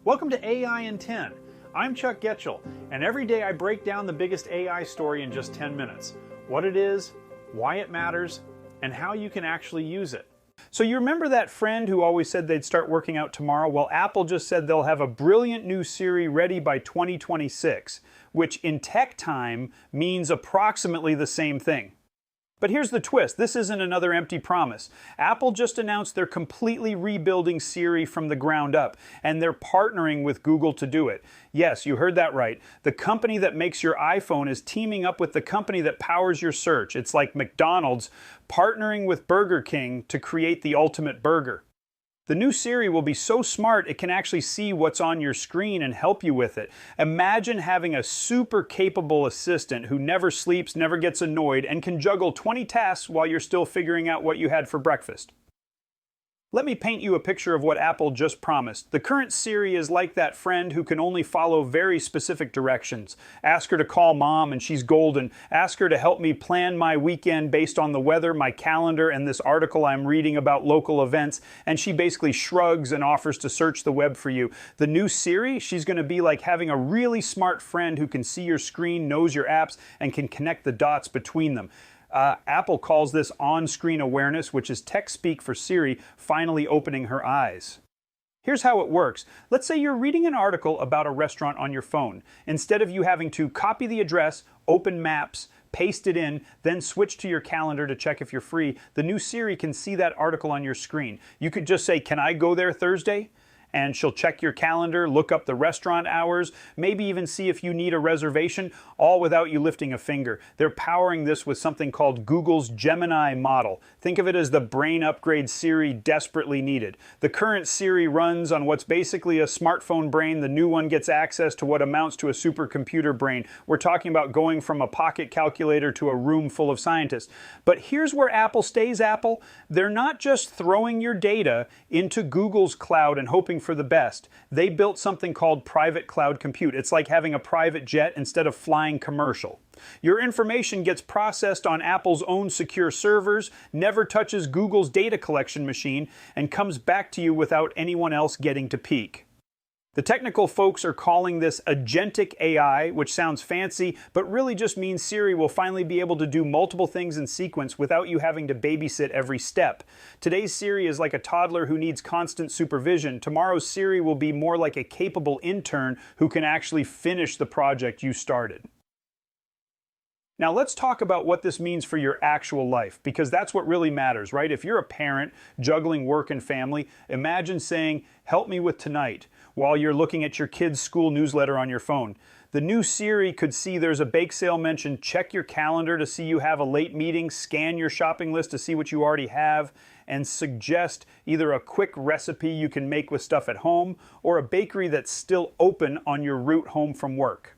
Welcome to AI in 10. I'm Chuck Getchell, and every day I break down the biggest AI story in just 10 minutes. What it is, why it matters, and how you can actually use it. So you remember that friend who always said they'd start working out tomorrow? Well, Apple just said they'll have a brilliant new Siri ready by 2026, which in tech time means approximately the same thing. But here's the twist. This isn't another empty promise. Apple just announced they're completely rebuilding Siri from the ground up, and they're partnering with Google to do it. Yes, you heard that right. The company that makes your iPhone is teaming up with the company that powers your search. It's like McDonald's partnering with Burger King to create the ultimate burger. The new Siri will be so smart it can actually see what's on your screen and help you with it. Imagine having a super capable assistant who never sleeps, never gets annoyed, and can juggle 20 tasks while you're still figuring out what you had for breakfast. Let me paint you a picture of what Apple just promised. The current Siri is like that friend who can only follow very specific directions. Ask her to call mom and she's golden. Ask her to help me plan my weekend based on the weather, my calendar, and this article I'm reading about local events, and she basically shrugs and offers to search the web for you. The new Siri, she's going to be like having a really smart friend who can see your screen, knows your apps, and can connect the dots between them. Apple calls this on-screen awareness, which is tech speak for Siri finally opening her eyes. Here's how it works. Let's say you're reading an article about a restaurant on your phone. Instead of you having to copy the address, open Maps, paste it in, then switch to your calendar to check if you're free, the new Siri can see that article on your screen. You could just say, "Can I go there Thursday?" And she'll check your calendar, look up the restaurant hours, maybe even see if you need a reservation, all without you lifting a finger. They're powering this with something called Google's Gemini model. Think of it as the brain upgrade Siri desperately needed. The current Siri runs on what's basically a smartphone brain. The new one gets access to what amounts to a supercomputer brain. We're talking about going from a pocket calculator to a room full of scientists. But here's where Apple stays Apple. They're not just throwing your data into Google's cloud and hoping for the best. They built something called private cloud compute. It's like having a private jet instead of flying commercial. Your information gets processed on Apple's own secure servers, never touches Google's data collection machine, and comes back to you without anyone else getting to peek. The technical folks are calling this agentic AI, which sounds fancy, but really just means Siri will finally be able to do multiple things in sequence without you having to babysit every step. Today's Siri is like a toddler who needs constant supervision. Tomorrow's Siri will be more like a capable intern who can actually finish the project you started. Now let's talk about what this means for your actual life, because that's what really matters, right? If you're a parent juggling work and family, imagine saying, "Help me with tonight," while you're looking at your kid's school newsletter on your phone. The new Siri could see there's a bake sale mentioned, check your calendar to see you have a late meeting, scan your shopping list to see what you already have, and suggest either a quick recipe you can make with stuff at home or a bakery that's still open on your route home from work.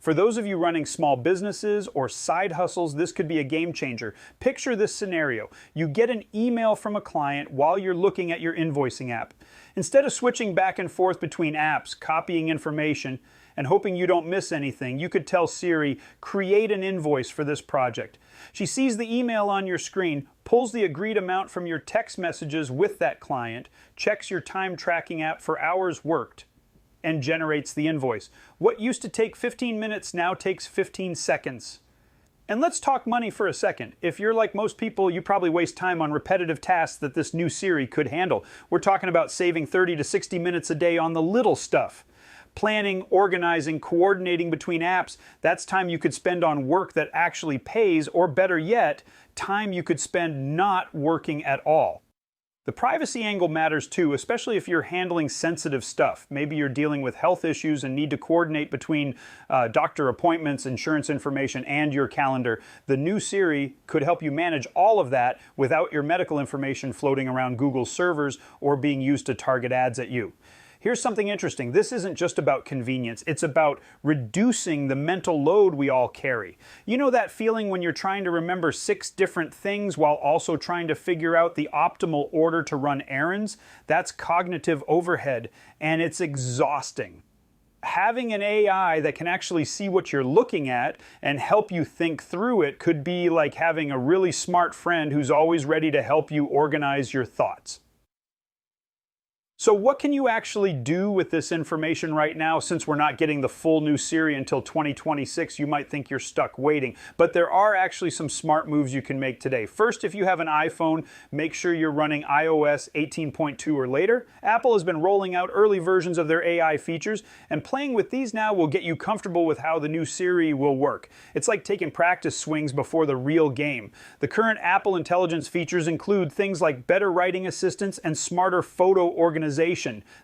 For those of you running small businesses or side hustles, this could be a game changer. Picture this scenario. You get an email from a client while you're looking at your invoicing app. Instead of switching back and forth between apps, copying information, and hoping you don't miss anything, you could tell Siri, "Create an invoice for this project." She sees the email on your screen, pulls the agreed amount from your text messages with that client, checks your time tracking app for hours worked, and generates the invoice. What used to take 15 minutes now takes 15 seconds. And let's talk money for a second. If you're like most people, you probably waste time on repetitive tasks that this new Siri could handle. We're talking about saving 30 to 60 minutes a day on the little stuff. Planning, organizing, coordinating between apps, that's time you could spend on work that actually pays, or better yet, time you could spend not working at all. The privacy angle matters too, especially if you're handling sensitive stuff. Maybe you're dealing with health issues and need to coordinate between doctor appointments, insurance information, and your calendar. The new Siri could help you manage all of that without your medical information floating around Google's servers or being used to target ads at you. Here's something interesting. This isn't just about convenience. It's about reducing the mental load we all carry. You know that feeling when you're trying to remember 6 different things while also trying to figure out the optimal order to run errands? That's cognitive overhead, and it's exhausting. Having an AI that can actually see what you're looking at and help you think through it could be like having a really smart friend who's always ready to help you organize your thoughts. So what can you actually do with this information right now? Since we're not getting the full new Siri until 2026, you might think you're stuck waiting. But there are actually some smart moves you can make today. First, if you have an iPhone, make sure you're running iOS 18.2 or later. Apple has been rolling out early versions of their AI features, and playing with these now will get you comfortable with how the new Siri will work. It's like taking practice swings before the real game. The current Apple Intelligence features include things like better writing assistance and smarter photo organization.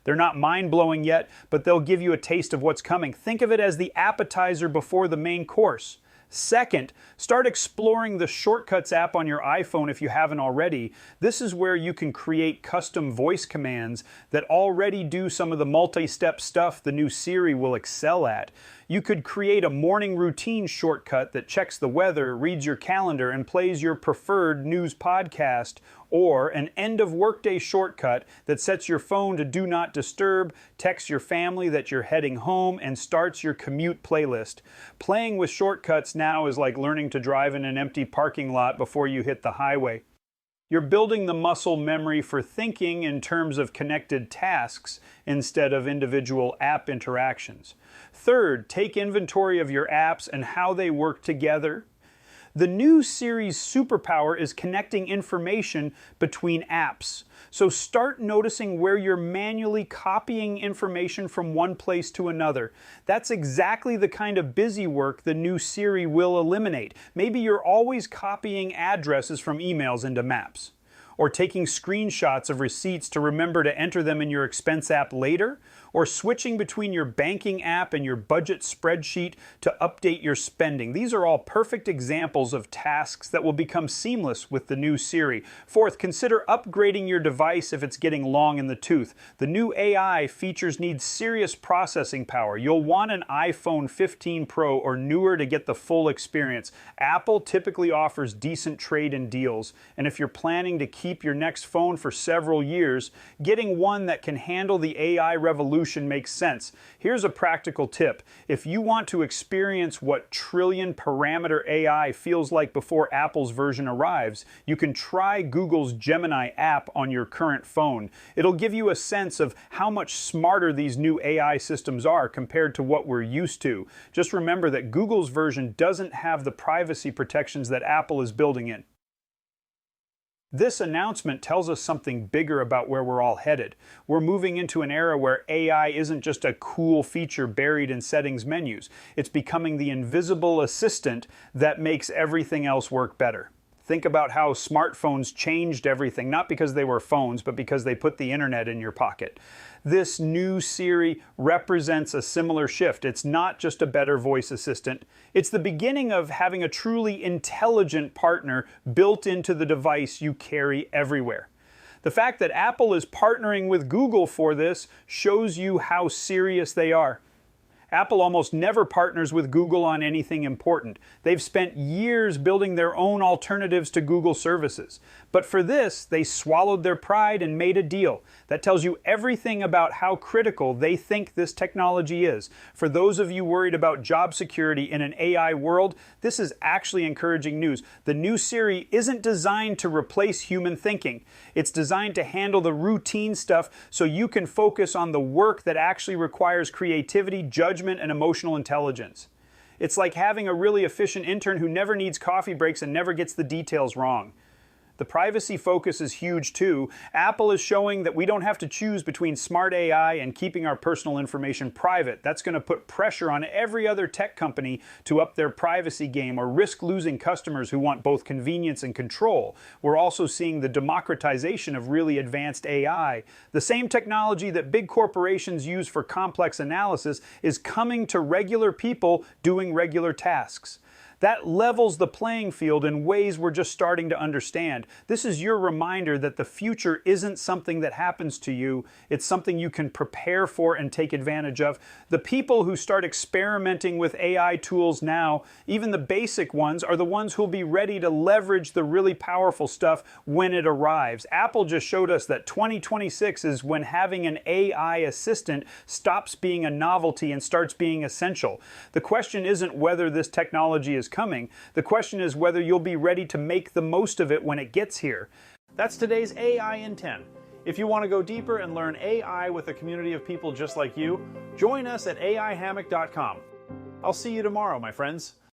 They're not mind-blowing yet, but they'll give you a taste of what's coming. Think of it as the appetizer before the main course. Second, start exploring the Shortcuts app on your iPhone if you haven't already. This is where you can create custom voice commands that already do some of the multi-step stuff the new Siri will excel at. You could create a morning routine shortcut that checks the weather, reads your calendar, and plays your preferred news podcast, or an end of workday shortcut that sets your phone to do not disturb, texts your family that you're heading home, and starts your commute playlist. Playing with shortcuts now is like learning to drive in an empty parking lot before you hit the highway. You're building the muscle memory for thinking in terms of connected tasks instead of individual app interactions. Third, take inventory of your apps and how they work together. The new Siri's superpower is connecting information between apps. So start noticing where you're manually copying information from one place to another. That's exactly the kind of busy work the new Siri will eliminate. Maybe you're always copying addresses from emails into Maps, or taking screenshots of receipts to remember to enter them in your expense app later, or switching between your banking app and your budget spreadsheet to update your spending. These are all perfect examples of tasks that will become seamless with the new Siri. Fourth, consider upgrading your device if it's getting long in the tooth. The new AI features need serious processing power. You'll want an iPhone 15 Pro or newer to get the full experience. Apple typically offers decent trade-in deals, and if you're planning to keep your next phone for several years, getting one that can handle the AI revolution makes sense. Here's a practical tip. If you want to experience what trillion parameter AI feels like before Apple's version arrives, you can try Google's Gemini app on your current phone. It'll give you a sense of how much smarter these new AI systems are compared to what we're used to. Just remember that Google's version doesn't have the privacy protections that Apple is building in. This announcement tells us something bigger about where we're all headed. We're moving into an era where AI isn't just a cool feature buried in settings menus. It's becoming the invisible assistant that makes everything else work better. Think about how smartphones changed everything, not because they were phones, but because they put the internet in your pocket. This new Siri represents a similar shift. It's not just a better voice assistant. It's the beginning of having a truly intelligent partner built into the device you carry everywhere. The fact that Apple is partnering with Google for this shows you how serious they are. Apple almost never partners with Google on anything important. They've spent years building their own alternatives to Google services. But for this, they swallowed their pride and made a deal. That tells you everything about how critical they think this technology is. For those of you worried about job security in an AI world, this is actually encouraging news. The new Siri isn't designed to replace human thinking. It's designed to handle the routine stuff so you can focus on the work that actually requires creativity, judgment, and emotional intelligence. It's like having a really efficient intern who never needs coffee breaks and never gets the details wrong. The privacy focus is huge too. Apple is showing that we don't have to choose between smart AI and keeping our personal information private. That's going to put pressure on every other tech company to up their privacy game or risk losing customers who want both convenience and control. We're also seeing the democratization of really advanced AI. The same technology that big corporations use for complex analysis is coming to regular people doing regular tasks. That levels the playing field in ways we're just starting to understand. This is your reminder that the future isn't something that happens to you, it's something you can prepare for and take advantage of. The people who start experimenting with AI tools now, even the basic ones, are the ones who'll be ready to leverage the really powerful stuff when it arrives. Apple just showed us that 2026 is when having an AI assistant stops being a novelty and starts being essential. The question isn't whether this technology is coming. The question is whether you'll be ready to make the most of it when it gets here. That's today's AI in 10. If you want to go deeper and learn AI with a community of people just like you, join us at aihammock.com. I'll see you tomorrow, my friends.